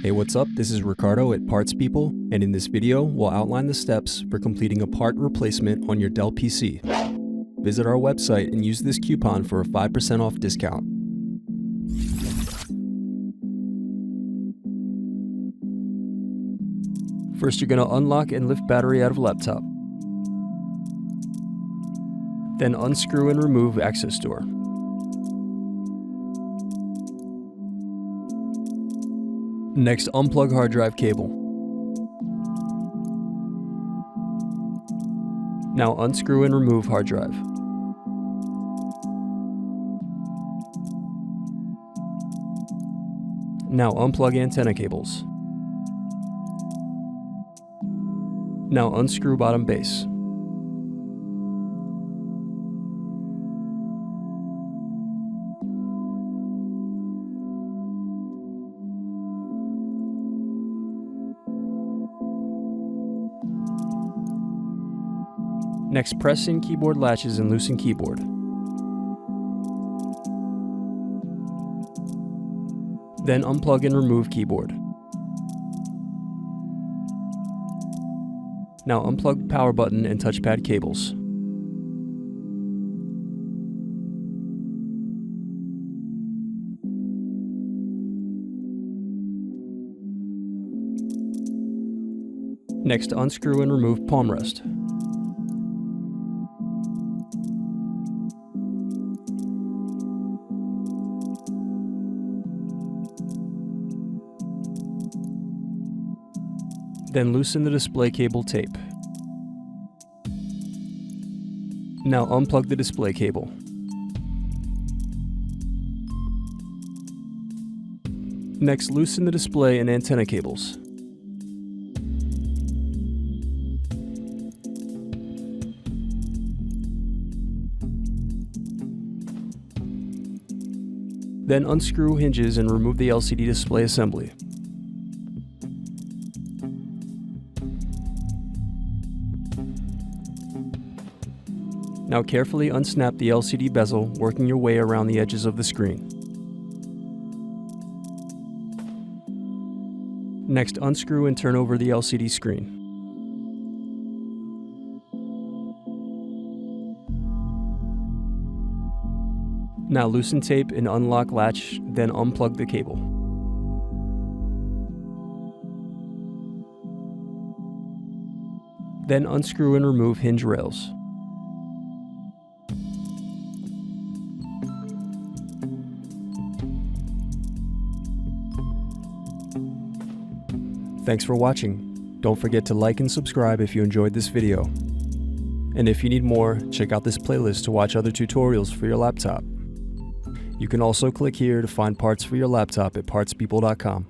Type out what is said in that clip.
Hey, what's up? This is Ricardo at Parts People, and in this video, we'll outline the steps for completing a part replacement on your Dell PC. Visit our website and use this coupon for a 5% off discount. First, you're going to unlock and lift battery out of laptop. Then unscrew and remove access door. Next, unplug hard drive cable. Now unscrew and remove hard drive. Now unplug antenna cables. Now unscrew bottom base. Next, press in keyboard latches and loosen keyboard. Then unplug and remove keyboard. Now unplug power button and touchpad cables. Next, unscrew and remove palm rest. Then loosen the display cable tape. Now unplug the display cable. Next, loosen the display and antenna cables. Then unscrew hinges and remove the LCD display assembly. Now carefully unsnap the LCD bezel, working your way around the edges of the screen. Next, unscrew and turn over the LCD screen. Now loosen tape and unlock latch, then unplug the cable. Then unscrew and remove hinge rails. Thanks for watching. Don't forget to like and subscribe if you enjoyed this video. And if you need more, check out this playlist to watch other tutorials for your laptop. You can also click here to find parts for your laptop at partspeople.com.